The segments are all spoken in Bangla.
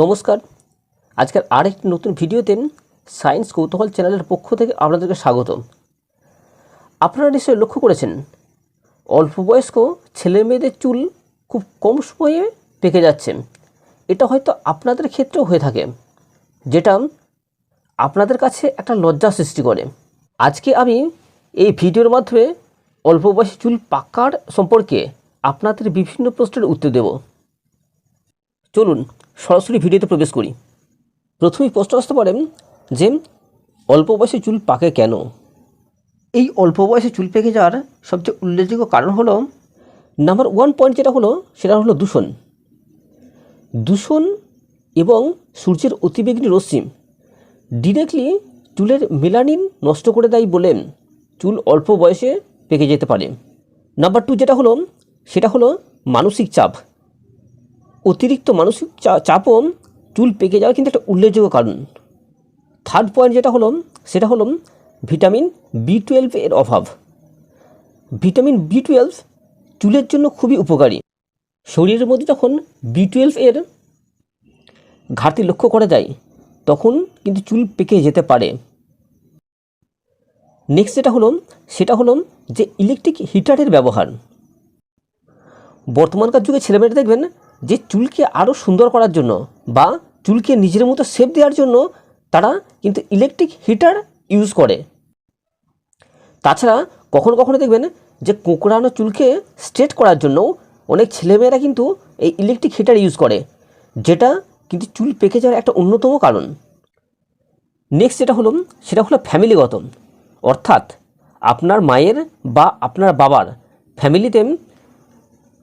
নমস্কার। আজকের আরেকটি নতুন ভিডিওতে সায়েন্স কৌতূহল চ্যানেলের পক্ষ থেকে আপনাদেরকে স্বাগত। আপনারা নিশ্চয়ই লক্ষ্য করেছেন অল্প বয়স্ক ছেলে মেয়েদের চুল খুব কম সময়ে পেকে যাচ্ছে। এটা হয়তো আপনাদের ক্ষেত্রেও হয়ে থাকে, যেটা আপনাদের কাছে একটা লজ্জা সৃষ্টি করে। আজকে আমি এই ভিডিওর মাধ্যমে অল্প বয়সী চুল পাকার সম্পর্কে আপনাদের বিভিন্ন প্রশ্নের উত্তর দেব। চলুন সরাসরি ভিডিওতে প্রবেশ করি। প্রথমেই প্রশ্ন আসতে পারে যে অল্প বয়সে চুল পাকে কেন? এই অল্প বয়সে চুল পেকে যাওয়ার সবচেয়ে উল্লেখযোগ্য কারণ হলো নাম্বার 1 পয়েন্ট সেটা হলো দূষণ এবং সূর্যের অতিবেগুনি রশ্মি ডিরেক্টলি চুলের মেলানিন নষ্ট করে দেয় বলে চুল অল্প বয়সে পেকে যেতে পারে। নাম্বার 2 সেটা হলো মানসিক চাপ। অতিরিক্ত মানসিক চাপও চুল পেকে যাওয়ার কিন্তু একটা উল্লেখযোগ্য কারণ। থার্ড পয়েন্ট সেটা হলো ভিটামিন B12 এর অভাব। ভিটামিন B12 চুলের জন্য খুবই উপকারী। শরীরের মধ্যে যখন B12 এর ঘাটতি লক্ষ্য করা যায় তখন কিন্তু চুল পেকে যেতে পারে। নেক্সট সেটা হলো যে ইলেকট্রিক হিটারের ব্যবহার। বর্তমানকার যুগে ছেলেমেয়েরা দেখবেন যে চুলকে আরও সুন্দর করার জন্য বা চুলকে নিজের মতো শেপ দেওয়ার জন্য তারা কিন্তু ইলেকট্রিক হিটার ইউজ করে। তাছাড়া কখনো কখনো দেখবেন যে কোঁকড়ানো চুলকে স্ট্রেট করার জন্য অনেক ছেলেমেয়েরা কিন্তু এই ইলেকট্রিক হিটার ইউজ করে, যেটা কিন্তু চুল পেকে যাওয়ার একটা অন্যতম কারণ। নেক্সট সেটা হলো ফ্যামিলিগত, অর্থাৎ আপনার মায়ের বা আপনার বাবার ফ্যামিলিতে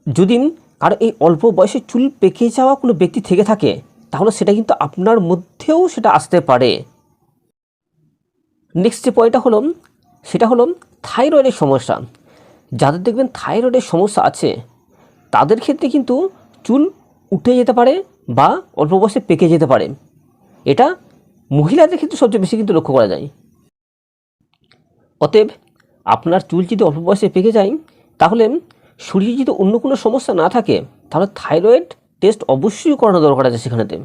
যদি কারো এই অল্প বয়সে চুল পেকে যাওয়া কোনো ব্যক্তি থেকে থাকে তাহলে সেটা কিন্তু আপনার মধ্যেও সেটা আসতে পারে। নেক্সট যে পয়েন্টটা সেটা হলো থাইরয়েডের সমস্যা। যাদের দেখবেন থাইরয়েডের সমস্যা আছে তাদের ক্ষেত্রে কিন্তু চুল উঠে যেতে পারে বা অল্প বয়সে পেকে যেতে পারে। এটা মহিলাদের ক্ষেত্রে সবচেয়ে বেশি কিন্তু লক্ষ্য করা যায়। অতএব আপনার চুল যদি অল্প বয়সে পেকে যায় তাহলে শরীরে যদি অন্য কোনো সমস্যা না থাকে তাহলে থাইরয়েড টেস্ট অবশ্যই করানো দরকার আছে সেখানেতে।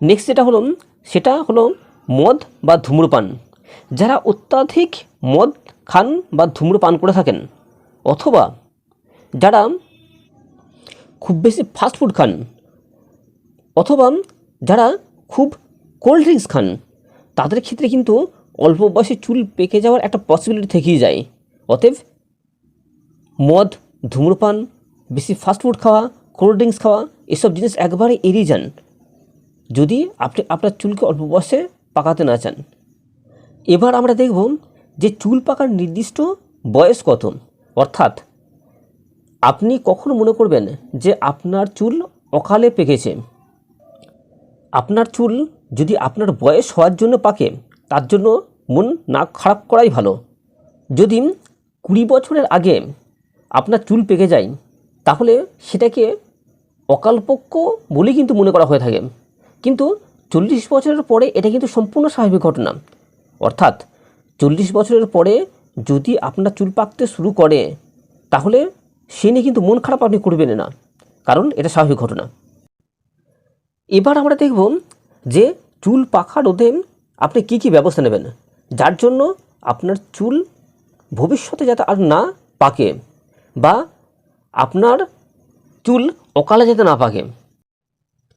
নেক্সট সেটা হলো মদ বা ধূম্রপান। যারা অত্যাধিক মদ খান বা ধূম্রপান করে থাকেন, অথবা যারা খুব বেশি ফাস্টফুড খান, অথবা যারা খুব কোল্ড ড্রিঙ্কস খান, তাদের ক্ষেত্রে কিন্তু অল্প বয়সে চুল পেকে যাওয়ার একটা পসিবিলিটি থেকেই যায়। অতএব মদ, ধূম্রপান, বেশি ফাস্টফুড খাওয়া, কোল্ড ড্রিঙ্কস খাওয়া এসব জিনিস একবারে এড়িয়ে যান যদি আপনি আপনার চুলকে অল্প বয়সে পাকাতে না চান। এবার আমরা দেখব যে চুল পাকার নির্দিষ্ট বয়স কত, অর্থাৎ আপনি কখন মনে করবেন যে আপনার চুল অকালে পেকেছে। আপনার চুল যদি আপনার বয়স হওয়ার জন্য পাকে তার জন্য মন না খারাপ করাই ভালো। যদি 20 বছরের আগে আপনার চুল পেকে যায় তাহলে সেটাকে অকালপক্ষ বলেই কিন্তু মনে করা হয়ে থাকে, কিন্তু 40 বছরের পরে এটা কিন্তু সম্পূর্ণ স্বাভাবিক ঘটনা। অর্থাৎ 40 বছরের পরে যদি আপনার চুল পাকতে শুরু করে তাহলে সে নিয়ে কিন্তু মন খারাপ আপনি করবেন না, কারণ এটা স্বাভাবিক ঘটনা। এবার আমরা দেখব যে চুল পাকা রোধে আপনি কী কী ব্যবস্থা নেবেন যার জন্য আপনার চুল ভবিষ্যতে যাতে আর না পাকে বা আপনার চুল অকালে যাতে না পাকে।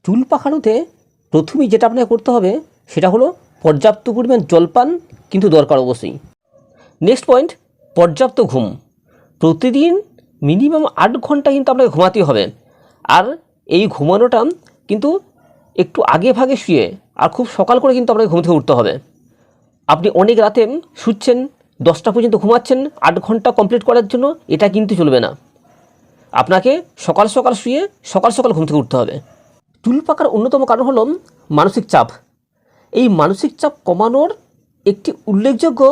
চুল পাকানোতে প্রথমেই যেটা আপনাকে করতে হবে সেটা হলো পর্যাপ্ত পরিমাণ জলপান কিন্তু দরকার অবশ্যই। নেক্সট পয়েন্ট, পর্যাপ্ত ঘুম। প্রতিদিন মিনিমাম 8 ঘন্টা কিন্তু আপনাকে ঘুমাতেই হবে। আর এই ঘুমানোটা কিন্তু একটু আগে ভাগে শুয়ে আর খুব সকাল করে কিন্তু আপনাকে ঘুম থেকে উঠতে হবে। আপনি অনেক রাতে শুচ্ছেন, 10টা পর্যন্ত ঘুমাচ্ছেন 8 ঘন্টা কমপ্লিট করার জন্য, এটা কিন্তু চলবে না। আপনাকে সকাল সকাল শুয়ে সকাল সকাল ঘুম থেকে উঠতে হবে। চুল পাকার অন্যতম কারণ হলো মানসিক চাপ। এই মানসিক চাপ কমানোর একটি উল্লেখযোগ্য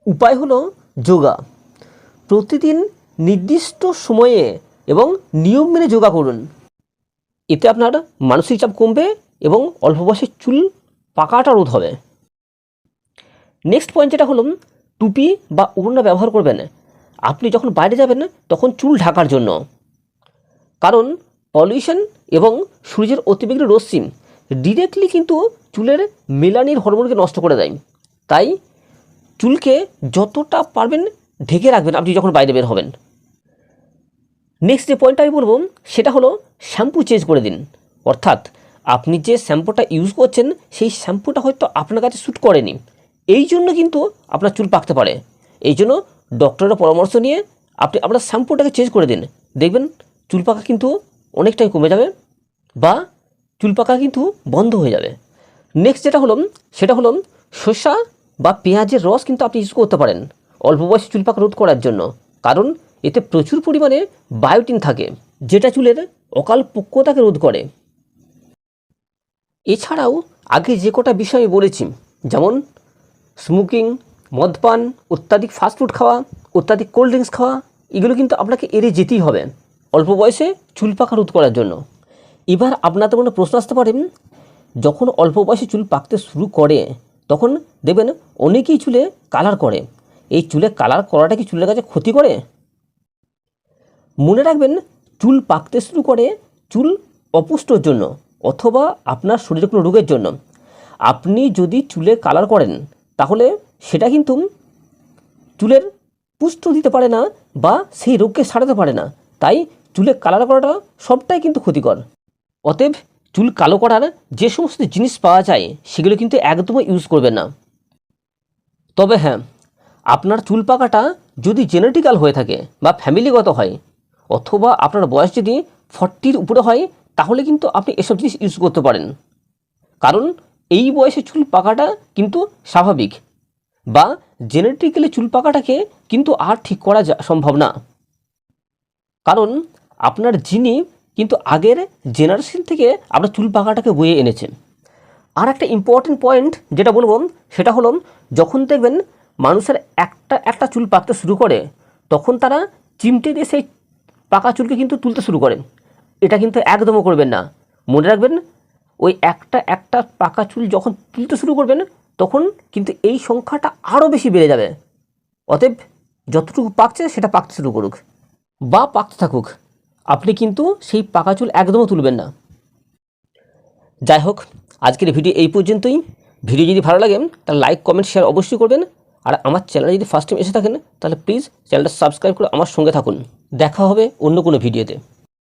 উপায় হলো যোগা। প্রতিদিন নির্দিষ্ট সময়ে এবং নিয়ম মেনে যোগা করুন। এতে আপনার মানসিক চাপ কমবে এবং অল্প বয়সে চুল পাকাটা রোধ হবে। নেক্সট পয়েন্ট যেটা হলো টুপি বা ওড়না ব্যবহার করবেন আপনি যখন বাইরে যাবেন তখন চুল ঢাকার জন্য, কারণ পলিউশন এবং সূর্যের অতিবেগুনি রশ্মি ডিরেক্টলি কিন্তু চুলের মেলানিন হরমোনকে নষ্ট করে দেয়। তাই চুলকে যতটা পারবেন ঢেকে রাখবেন আপনি যখন বাইরে বের হবেন। নেক্সট যে পয়েন্টটা আমি বলবো সেটা হলো শ্যাম্পু চেঞ্জ করে দিন। অর্থাৎ আপনি যে শ্যাম্পুটা ইউজ করছেন সেই শ্যাম্পুটা হয়তো আপনার কাছে শ্যুট করেনি, এই জন্য কিন্তু আপনার চুল পাকতে পারে। এই জন্য ডক্টরের পরামর্শ নিয়ে আপনি আপনার শ্যাম্পুটাকে চেঞ্জ করে দিন, দেখবেন চুল পাকা কিন্তু অনেকটাই কমে যাবে বা চুল পাকা কিন্তু বন্ধ হয়ে যাবে। নেক্সট যেটা হলো সেটা হলো শসা বা পেঁয়াজের রস কিন্তু আপনি ইউজ করতে পারেন অল্প বয়সে চুল পাকা রোধ করার জন্য, কারণ এতে প্রচুর পরিমাণে বায়োটিন থাকে যেটা চুলের অকাল পক্কতাকে রোধ করে। এছাড়াও আগে যে কটা বিষয় আমি বলেছি, যেমন স্মোকিং, মদপান, অত্যাধিক ফাস্টফুড খাওয়া, অত্যাধিক কোল্ড ড্রিঙ্কস খাওয়া, এগুলো কিন্তু আপনাকে এড়িয়ে যেতেই হবে অল্প বয়সে চুল পাকা রোধ করার জন্য। এবার আপনাদের মনে প্রশ্ন আসতে পারে, যখন অল্প বয়সে চুল পাকতে শুরু করে তখন দেখবেন অনেকেই চুলে কালার করে। এই চুলে কালার করাটা কি চুলের কাছে ক্ষতি করে? মনে রাখবেন, চুল পাকতে শুরু করে চুল অপুষ্টর জন্য অথবা আপনার শরীরে কোনো রোগের জন্য। আপনি যদি চুলে কালার করেন তাহলে সেটা কিন্তু চুলের পুষ্ট দিতে পারে না বা সেই রোগকে সারাতে পারে না। তাই চুলে কালার করাটা সবটাই কিন্তু ক্ষতিকর। অতএব চুল কালো করার যে সমস্ত জিনিস পাওয়া যায় সেগুলো কিন্তু একদমই ইউজ করবেন না। তবে হ্যাঁ, আপনার চুল পাকাটা যদি জেনেটিক্যাল হয়ে থাকে বা ফ্যামিলিগত হয় অথবা আপনার বয়স যদি 40-র উপরে হয় তাহলে কিন্তু আপনি এসব জিনিস ইউজ করতে পারেন, কারণ এই বয়সে চুল পাকাটা কিন্তু স্বাভাবিক বা জেনেটিক্যালি চুল পাকাটাকে কিন্তু আর ঠিক করা সম্ভব না, কারণ আপনার জিনই কিন্তু আগের জেনারেশন থেকে আপনার চুল পাকাটাকে বয়ে এনেছে। আর একটা ইম্পর্টেন্ট পয়েন্ট যেটা বলবো সেটা হলো, যখন দেখবেন মানুষের একটা একটা চুল পাকতে শুরু করে তখন তারা চিমটে দিয়ে সেই পাকা চুলকে কিন্তু তুলতে শুরু করে। এটা কিন্তু একদমও করবেন না। মনে রাখবেন, ওই একটা একটা পাকা চুল যখন তুলতে শুরু করবেন তখন কিন্তু এই সংখ্যাটা আরও বেশি বেড়ে যাবে। অতএব যতটুকু পাকছে সেটা পাকতে শুরু করুক বা পাকতে থাকুক, আপনি কিন্তু সেই পাকা চুল একদমও তুলবেন না। যাই হোক, আজকের ভিডিও এই পর্যন্তই। ভিডিও যদি ভালো লাগে তাহলে লাইক, কমেন্ট, শেয়ার অবশ্যই করবেন। আর আমার চ্যানেলে যদি ফার্স্ট টাইম এসে থাকেন তাহলে প্লিজ চ্যানেলটা সাবস্ক্রাইব করে আমার সঙ্গে থাকুন। দেখা হবে অন্য কোনো ভিডিওতে।